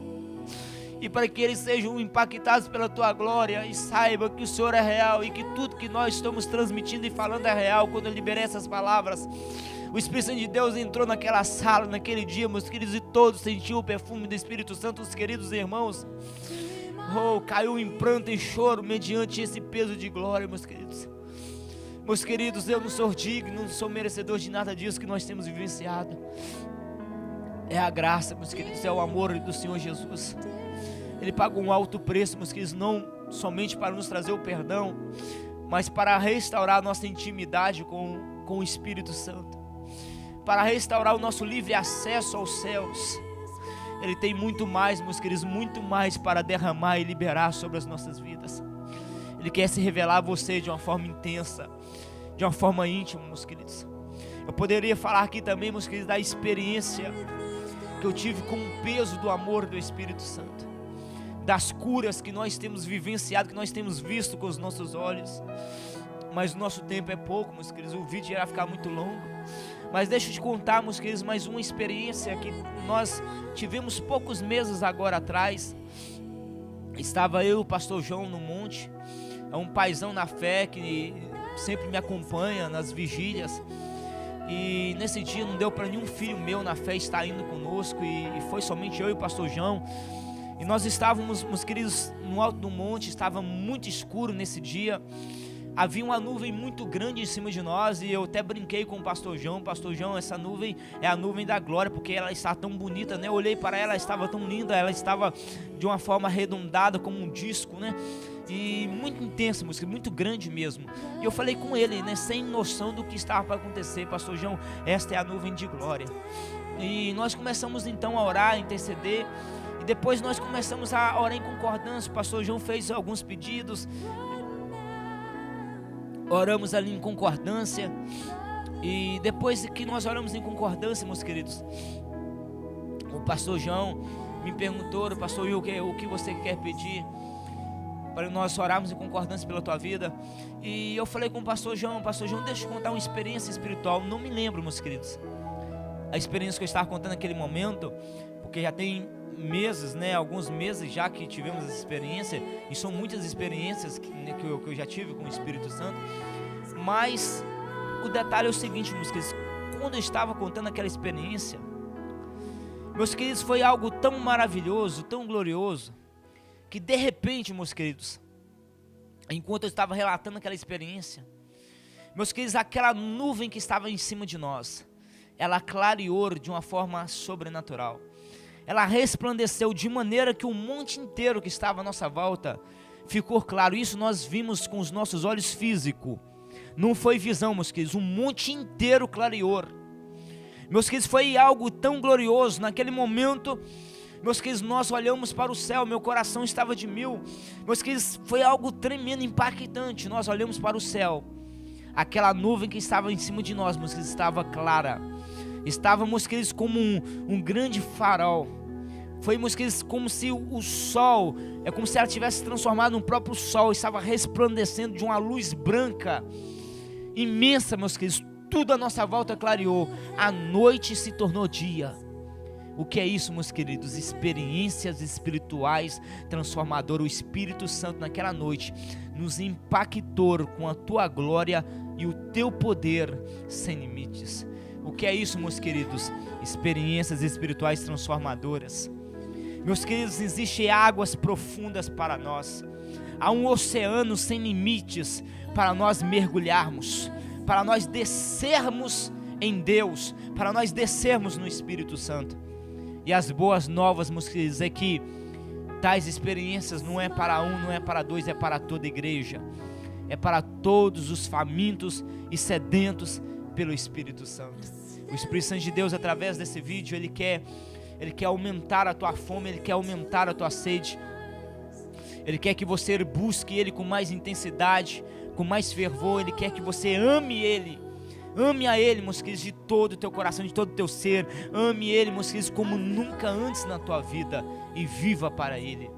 e para que eles sejam impactados pela tua glória, e saibam que o Senhor é real, e que tudo que nós estamos transmitindo e falando é real. Quando eu liberei essas palavras, o Espírito Santo de Deus entrou naquela sala, naquele dia, meus queridos, e todos sentiam o perfume do Espírito Santo. Os queridos irmãos, caiu em pranto e choro mediante esse peso de glória, meus queridos. Meus queridos, eu não sou digno, não sou merecedor de nada disso que nós temos vivenciado. É a graça, meus queridos, é o amor do Senhor Jesus. Ele pagou um alto preço, meus queridos, não somente para nos trazer o perdão, mas para restaurar a nossa intimidade com o Espírito Santo, para restaurar o nosso livre acesso aos céus. Ele tem muito mais, meus queridos, muito mais para derramar e liberar sobre as nossas vidas. Ele quer se revelar a você de uma forma intensa, de uma forma íntima, meus queridos. Eu poderia falar aqui também, meus queridos, da experiência que eu tive com o peso do amor do Espírito Santo, das curas que nós temos vivenciado, que nós temos visto com os nossos olhos. Mas o nosso tempo é pouco, meus queridos, o vídeo irá ficar muito longo. Mas deixa eu te contar, meus queridos, mais uma experiência que nós tivemos poucos meses agora atrás. Estava eu e o pastor João no monte. É um paizão na fé que sempre me acompanha nas vigílias. E nesse dia não deu para nenhum filho meu na fé estar indo conosco, e foi somente eu e o pastor João. E nós estávamos, meus queridos, no alto do monte. Estava muito escuro nesse dia. Havia uma nuvem muito grande em cima de nós, e eu até brinquei com o pastor João: Pastor João, essa nuvem é a nuvem da glória, porque ela está tão bonita, né? Eu olhei para ela, ela estava tão linda, ela estava de uma forma arredondada, como um disco, né? E muito intensa, muito grande mesmo. E eu falei com ele, né, sem noção do que estava para acontecer: Pastor João, esta é a nuvem de glória. E nós começamos então a orar, a interceder, e depois nós começamos a orar em concordância. O pastor João fez alguns pedidos, oramos ali em concordância. E depois que nós oramos em concordância, meus queridos, o pastor João me perguntou: Pastor Will, o que você quer pedir para nós orarmos em concordância pela tua vida? E eu falei com o pastor João: Pastor João, deixa eu contar uma experiência espiritual. Não me lembro, meus queridos, a experiência que eu estava contando naquele momento, porque já tem meses, né, alguns meses já que tivemos essa experiência, e são muitas experiências que eu já tive com o Espírito Santo. Mas o detalhe é o seguinte, meus queridos: quando eu estava contando aquela experiência, meus queridos, foi algo tão maravilhoso, tão glorioso, que de repente, meus queridos, enquanto eu estava relatando aquela experiência, meus queridos, aquela nuvem que estava em cima de nós, ela clareou de uma forma sobrenatural. Ela resplandeceu de maneira que o monte inteiro que estava à nossa volta ficou claro. Isso nós vimos com os nossos olhos físicos. Não foi visão, meus queridos. O monte inteiro clareou. Meus queridos, foi algo tão glorioso. Naquele momento, Meus queridos, nós olhamos para o céu, meu coração estava de mil. Meus queridos, foi algo tremendo, impactante. Nós olhamos para o céu, aquela nuvem que estava em cima de nós, meus queridos, estava clara. Estávamos, queridos, como um grande farol. Foi, meus queridos, como se o sol, é como se ela tivesse transformado no próprio sol, estava resplandecendo de uma luz branca, imensa, meus queridos. Tudo à nossa volta clareou, a noite se tornou dia. O que é isso, meus queridos? Experiências espirituais transformadoras. O Espírito Santo naquela noite nos impactou com a tua glória e o teu poder sem limites. O que é isso, meus queridos? Experiências espirituais transformadoras. Meus queridos, existem águas profundas para nós. Há um oceano sem limites para nós mergulharmos, para nós descermos em Deus, para nós descermos no Espírito Santo. E as boas novas, meus queridos, é que tais experiências não é para um, não é para dois, é para toda a igreja. É para todos os famintos e sedentos pelo Espírito Santo. O Espírito Santo de Deus, através desse vídeo, Ele quer aumentar a tua fome, Ele quer aumentar a tua sede. Ele quer que você busque Ele com mais intensidade, com mais fervor. Ele quer que você ame Ele. Ame a Ele, meus queridos, de todo o teu coração, de todo o teu ser. Ame Ele, meus queridos, como nunca antes na tua vida. E viva para Ele.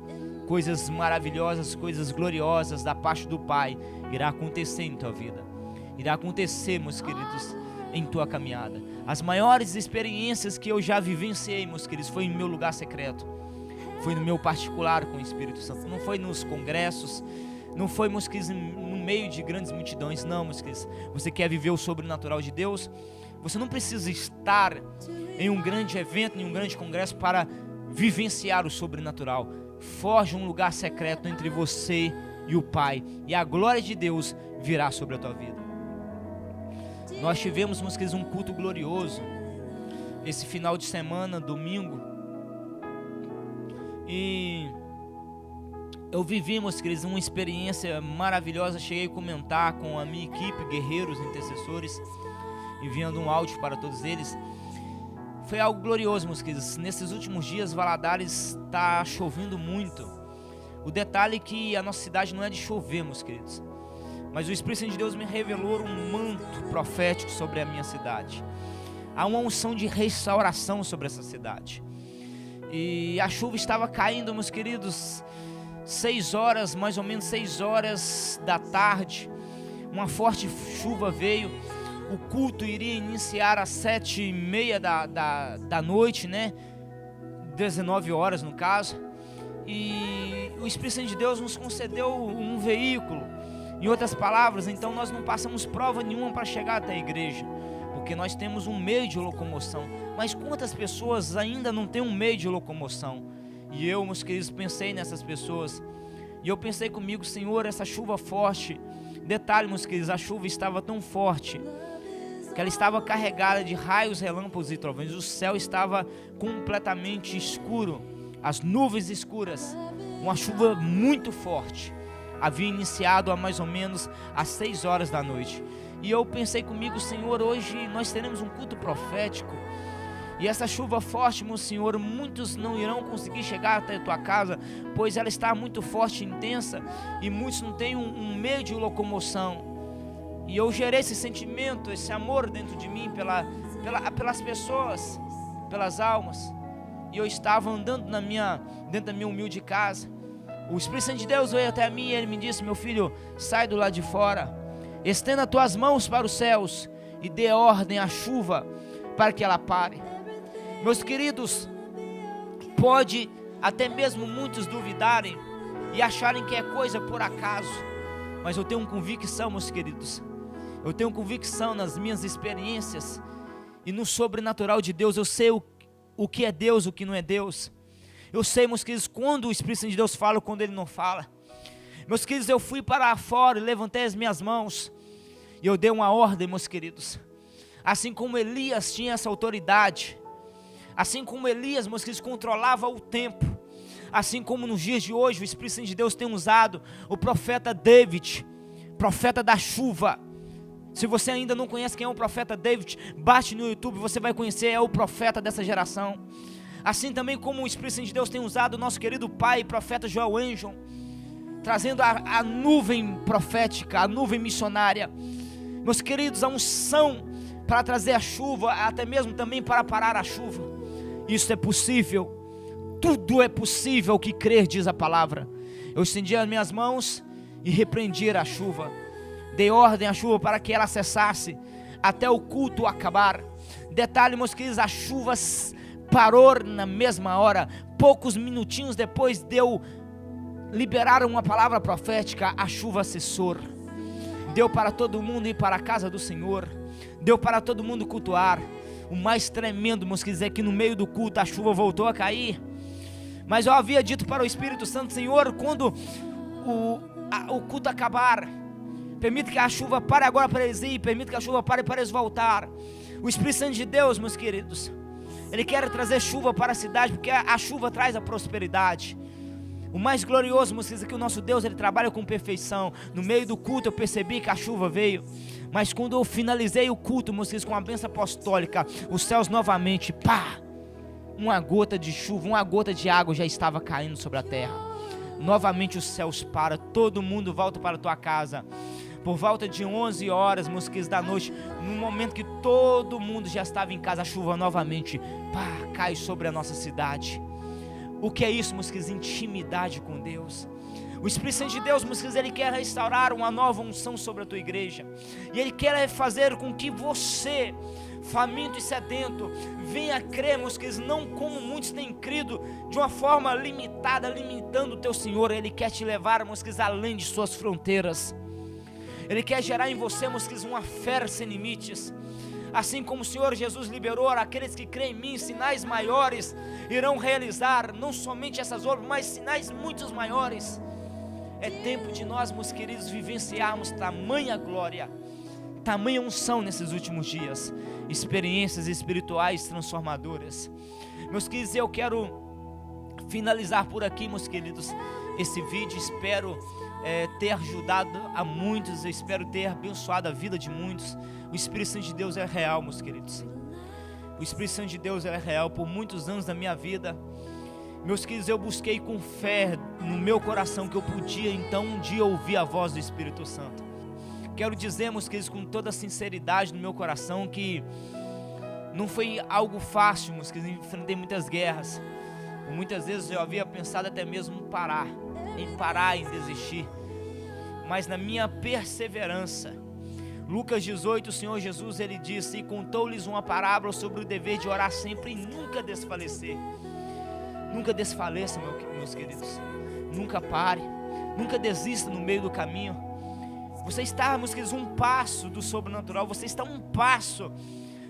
Coisas maravilhosas, coisas gloriosas da parte do Pai irá acontecer em tua vida. Irá acontecer, meus queridos, em tua caminhada. As maiores experiências que eu já vivenciei, meus queridos, foi em meu lugar secreto. Foi no meu particular com o Espírito Santo. Não foi nos congressos. Não foi, meus queridos, no meio de grandes multidões. Não, meus queridos. Você quer viver o sobrenatural de Deus? Você não precisa estar em um grande evento, em um grande congresso para vivenciar o sobrenatural. Forge um lugar secreto entre você e o Pai, e a glória de Deus virá sobre a tua vida. Nós tivemos, meus queridos, um culto glorioso esse final de semana, domingo, e eu vivi, meus queridos, uma experiência maravilhosa. Cheguei a comentar com a minha equipe, guerreiros, intercessores, enviando um áudio para todos eles. Foi algo glorioso, meus queridos. Nesses últimos dias, Valadares está chovendo muito. O detalhe é que a nossa cidade não é de chover, meus queridos, mas o Espírito Santo de Deus me revelou um manto profético sobre a minha cidade. Há uma unção de restauração sobre essa cidade. E a chuva estava caindo, meus queridos, 6 horas, mais ou menos 6 horas da tarde. Uma forte chuva veio. O culto iria iniciar às 7h30 da noite, né? 19 horas no caso. E o Espírito Santo de Deus nos concedeu um veículo. Em outras palavras, então nós não passamos prova nenhuma para chegar até a igreja, porque nós temos um meio de locomoção. Mas quantas pessoas ainda não têm um meio de locomoção? E eu, meus queridos, pensei nessas pessoas. E eu pensei comigo, Senhor, essa chuva forte. Detalhe, meus queridos, a chuva estava tão forte que ela estava carregada de raios, relâmpagos e trovões. O céu estava completamente escuro, as nuvens escuras. Uma chuva muito forte havia iniciado há mais ou menos às 6 horas da noite. E eu pensei comigo, Senhor, hoje nós teremos um culto profético. E essa chuva forte, meu Senhor, muitos não irão conseguir chegar até a tua casa, pois ela está muito forte e intensa, e muitos não têm um meio de locomoção. E eu gerei esse sentimento, esse amor dentro de mim pelas pessoas, pelas almas. E eu estava andando dentro da minha humilde casa. O Espírito Santo de Deus veio até mim e ele me disse: meu filho, sai do lado de fora, estenda as tuas mãos para os céus e dê ordem à chuva para que ela pare. Meus queridos, pode até mesmo muitos duvidarem e acharem que é coisa por acaso, mas eu tenho uma convicção, meus queridos. Eu tenho convicção nas minhas experiências e no sobrenatural de Deus. Eu sei o que é Deus, o que não é Deus. Eu sei, meus queridos, quando o Espírito Santo de Deus fala, quando Ele não fala. Meus queridos, eu fui para fora e levantei as minhas mãos e eu dei uma ordem, meus queridos. Assim como Elias tinha essa autoridade, assim como Elias, meus queridos, controlava o tempo, assim como nos dias de hoje o Espírito Santo de Deus tem usado o profeta David, profeta da chuva. Se você ainda não conhece quem é o profeta David, bate no YouTube, você vai conhecer, é o profeta dessa geração. Assim também como o Espírito Santo de Deus tem usado o nosso querido pai, profeta Joel Angel, trazendo a nuvem profética, a nuvem missionária. Meus queridos, a unção para trazer a chuva, até mesmo também para parar a chuva. Isso é possível. Tudo é possível que crer, diz a palavra. Eu estendi as minhas mãos e repreendi a chuva. Dei ordem à chuva para que ela cessasse até o culto acabar. Detalhe, meus queridos, a chuva parou na mesma hora. Poucos minutinhos depois de eu liberar uma palavra profética, a chuva cessou. Deu para todo mundo ir para a casa do Senhor. Deu para todo mundo cultuar. O mais tremendo, meus queridos, é que no meio do culto a chuva voltou a cair. Mas eu havia dito para o Espírito Santo: Senhor, quando o culto acabar, permita que a chuva pare agora para eles ir, permita que a chuva pare para eles voltar. O Espírito Santo de Deus, meus queridos, Ele quer trazer chuva para a cidade, porque a chuva traz a prosperidade. O mais glorioso, meus queridos, é que o nosso Deus, Ele trabalha com perfeição. No meio do culto eu percebi que a chuva veio, mas quando eu finalizei o culto, meus queridos, com a bênção apostólica, os céus novamente, pá, uma gota de chuva, uma gota de água já estava caindo sobre a terra. Novamente os céus param, todo mundo volta para a tua casa. Por volta de 11 horas, meus queridos, da noite, no momento que todo mundo já estava em casa, a chuva novamente, pá, cai sobre a nossa cidade. O que é isso, meus queridos? Intimidade com Deus. O Espírito Santo de Deus, meus queridos, Ele quer restaurar uma nova unção sobre a tua igreja. E Ele quer fazer com que você, faminto e sedento, venha crer, meus queridos, não como muitos têm crido, de uma forma limitada, limitando o teu Senhor. Ele quer te levar, meus queridos, além de suas fronteiras. Ele quer gerar em você, meus queridos, uma fé sem limites. Assim como o Senhor Jesus liberou aqueles que creem em mim, sinais maiores irão realizar, não somente essas obras, mas sinais muitos maiores. É tempo de nós, meus queridos, vivenciarmos tamanha glória, tamanha unção nesses últimos dias, experiências espirituais transformadoras. Meus queridos, eu quero finalizar por aqui, meus queridos, esse vídeo. Espero ter ajudado a muitos, eu espero ter abençoado a vida de muitos. O Espírito Santo de Deus é real, meus queridos. O Espírito Santo de Deus é real. Por muitos anos da minha vida, meus queridos, eu busquei com fé no meu coração que eu podia então um dia ouvir a voz do Espírito Santo. Quero dizer, meus queridos, com toda a sinceridade no meu coração, que não foi algo fácil, meus queridos. Enfrentei muitas guerras. Muitas vezes eu havia pensado até mesmo em desistir. Mas na minha perseverança, Lucas 18, o Senhor Jesus, Ele disse: e contou-lhes uma parábola sobre o dever de orar sempre e nunca desfalecer. Nunca desfaleça, meus queridos. Nunca pare, nunca desista no meio do caminho. Você está, meus queridos, um passo do sobrenatural. Você está um passo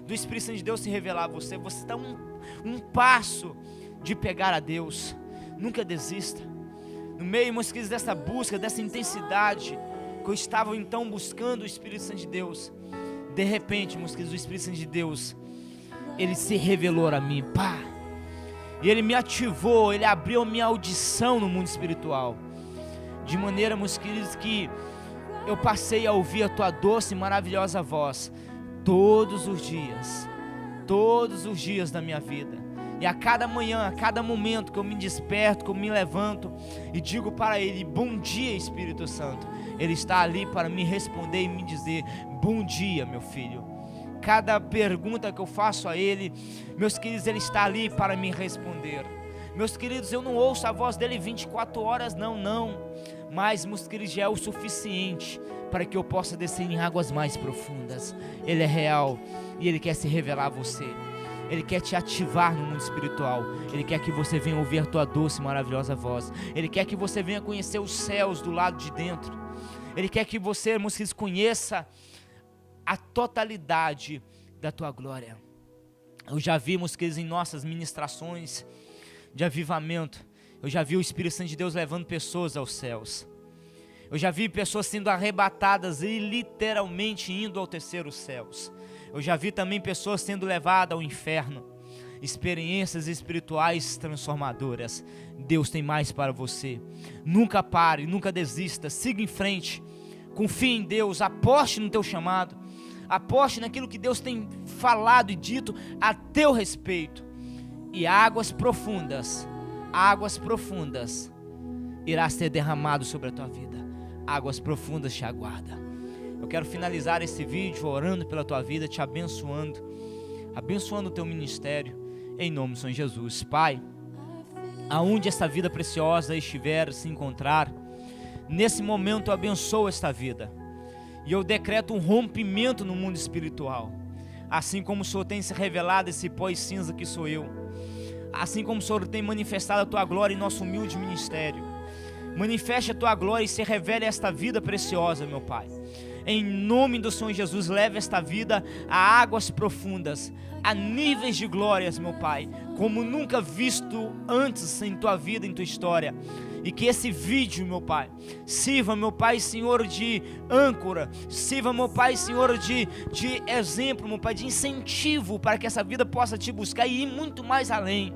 do Espírito Santo de Deus se revelar a você. Você está um passo de pegar a Deus. Nunca desista. No meio, meus queridos, dessa busca, dessa intensidade que eu estava então buscando o Espírito Santo de Deus, de repente, meus queridos, o Espírito Santo de Deus, Ele se revelou a mim, pá, e Ele me ativou, Ele abriu a minha audição no mundo espiritual, de maneira, meus queridos, que eu passei a ouvir a tua doce e maravilhosa voz, todos os dias da minha vida. E a cada manhã, a cada momento que eu me desperto, que eu me levanto e digo para Ele: bom dia, Espírito Santo, Ele está ali para me responder e me dizer: bom dia, meu filho. Cada pergunta que eu faço a Ele, meus queridos, Ele está ali para me responder. Meus queridos, eu não ouço a voz dEle 24 horas, não. Mas, meus queridos, já é o suficiente para que eu possa descer em águas mais profundas. Ele é real e Ele quer se revelar a você. Ele quer te ativar no mundo espiritual. Ele quer que você venha ouvir a tua doce e maravilhosa voz. Ele quer que você venha conhecer os céus do lado de dentro. Ele quer que você, meus queridos, conheça a totalidade da tua glória. Eu já vi, meus queridos, em nossas ministrações de avivamento, eu já vi o Espírito Santo de Deus levando pessoas aos céus. Eu já vi pessoas sendo arrebatadas e literalmente indo ao terceiro céus. Eu já vi também pessoas sendo levadas ao inferno. Experiências espirituais transformadoras. Deus tem mais para você. Nunca pare, nunca desista. Siga em frente. Confie em Deus. Aposte no teu chamado. Aposte naquilo que Deus tem falado e dito a teu respeito. e águas profundas irá ser derramado sobre a tua vida. Águas profundas te aguardam. Eu quero finalizar esse vídeo orando pela tua vida, te abençoando o teu ministério, em nome do Senhor Jesus. Pai, aonde essa vida preciosa estiver, se encontrar, nesse momento eu abençoo esta vida, e eu decreto um rompimento no mundo espiritual, assim como o Senhor tem se revelado esse pó e cinza que sou eu, assim como o Senhor tem manifestado a tua glória em nosso humilde ministério. Manifeste a tua glória e se revele esta vida preciosa, meu Pai. Em nome do Senhor Jesus, leve esta vida a águas profundas, a níveis de glórias, meu Pai, como nunca visto antes em tua vida, em tua história. E que esse vídeo, meu Pai, sirva, meu Pai, Senhor, de âncora, sirva, meu Pai, Senhor, de exemplo, meu Pai, de incentivo para que essa vida possa te buscar e ir muito mais além.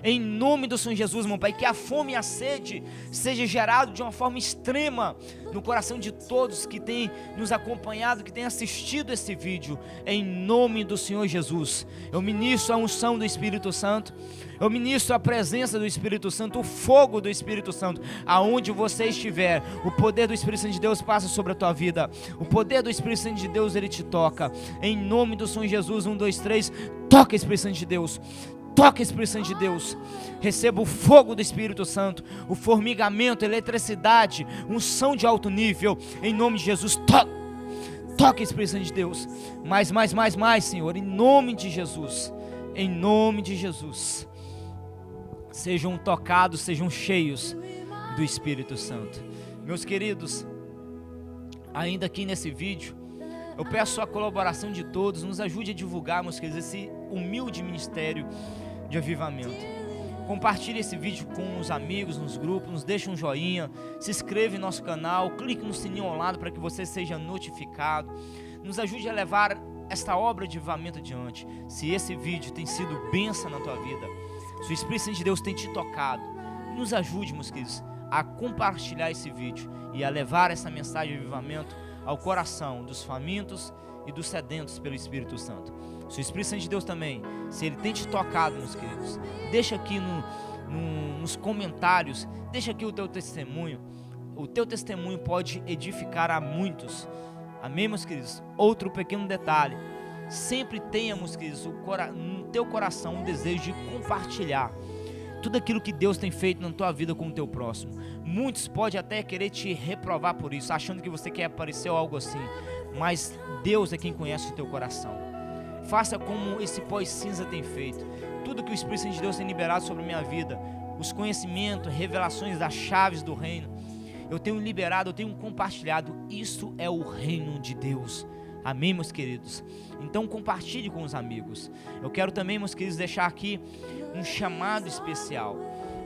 Em nome do Senhor Jesus, meu Pai, que a fome e a sede seja gerado de uma forma extrema no coração de todos que têm nos acompanhado, que têm assistido esse vídeo. Em nome do Senhor Jesus, eu ministro a unção do Espírito Santo, eu ministro a presença do Espírito Santo, o fogo do Espírito Santo, aonde você estiver, o poder do Espírito Santo de Deus passa sobre a tua vida, o poder do Espírito Santo de Deus, ele te toca. Em nome do Senhor Jesus, 1, 2, 3, toca, Espírito Santo de Deus. Toca, Espírito Santo de Deus. Receba o fogo do Espírito Santo, o formigamento, a eletricidade, unção de alto nível, em nome de Jesus. Toca, Espírito Santo de Deus. Mais, Senhor, em nome de Jesus. Em nome de Jesus. Sejam tocados, sejam cheios do Espírito Santo. Meus queridos, ainda aqui nesse vídeo, eu peço a colaboração de todos. Nos ajude a divulgar, meus queridos, esse humilde ministério de avivamento. Compartilhe esse vídeo com os amigos, nos grupos, nos deixe um joinha, se inscreva em nosso canal, clique no sininho ao lado para que você seja notificado. Nos ajude a levar esta obra de avivamento adiante. Se esse vídeo tem sido bênção na tua vida, se o Espírito Santo de Deus tem te tocado, nos ajude, meus queridos, a compartilhar esse vídeo e a levar essa mensagem de avivamento ao coração dos famintos e dos sedentos pelo Espírito Santo. Se o Espírito Santo de Deus também, se ele tem te tocado, meus queridos, deixa aqui nos comentários, deixa aqui o teu testemunho. O teu testemunho pode edificar a muitos. Amém, meus queridos? Outro pequeno detalhe: sempre tenha, meus queridos, no teu coração um desejo de compartilhar tudo aquilo que Deus tem feito na tua vida com o teu próximo. Muitos podem até querer te reprovar por isso, achando que você quer aparecer ou algo assim, mas Deus é quem conhece o teu coração. Faça como esse pó e cinza tem feito. Tudo que o Espírito Santo de Deus tem liberado sobre a minha vida, os conhecimentos, revelações das chaves do reino, eu tenho liberado, eu tenho compartilhado. Isso é o reino de Deus. Amém, meus queridos? Então compartilhe com os amigos. Eu quero também, meus queridos, deixar aqui um chamado especial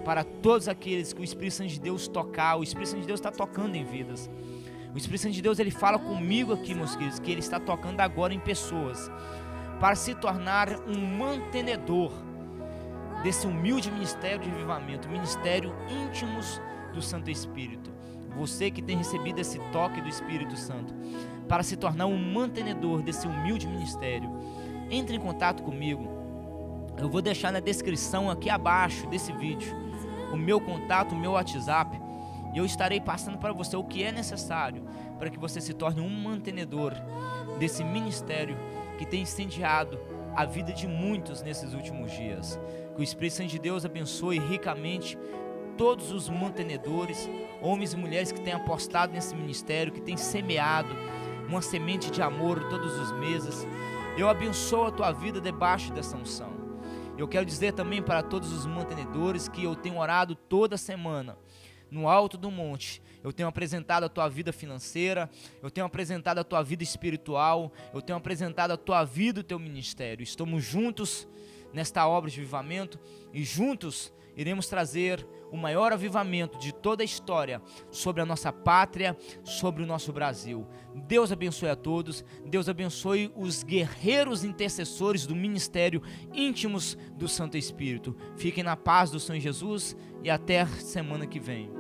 para todos aqueles que o Espírito Santo de Deus tocar. O Espírito Santo de Deus está tocando em vidas. O Espírito Santo de Deus, ele fala comigo aqui, meus queridos, que ele está tocando agora em pessoas, para se tornar um mantenedor desse humilde ministério de avivamento, ministério íntimos do Santo Espírito. Você que tem recebido esse toque do Espírito Santo, para se tornar um mantenedor desse humilde ministério, entre em contato comigo. Eu vou deixar na descrição aqui abaixo desse vídeo o meu contato, o meu WhatsApp, e eu estarei passando para você o que é necessário para que você se torne um mantenedor desse ministério que tem incendiado a vida de muitos nesses últimos dias. Que o Espírito Santo de Deus abençoe ricamente todos os mantenedores, homens e mulheres que têm apostado nesse ministério, que têm semeado uma semente de amor todos os meses. Eu abençoo a tua vida debaixo dessa unção. Eu quero dizer também para todos os mantenedores que eu tenho orado toda semana no alto do monte. Eu tenho apresentado a tua vida financeira, eu tenho apresentado a tua vida espiritual, eu tenho apresentado a tua vida, o teu ministério. Estamos juntos nesta obra de avivamento e juntos iremos trazer o maior avivamento de toda a história sobre a nossa pátria, sobre o nosso Brasil. Deus abençoe a todos, Deus abençoe os guerreiros intercessores do ministério íntimos do Santo Espírito. Fiquem na paz do Senhor Jesus e até semana que vem.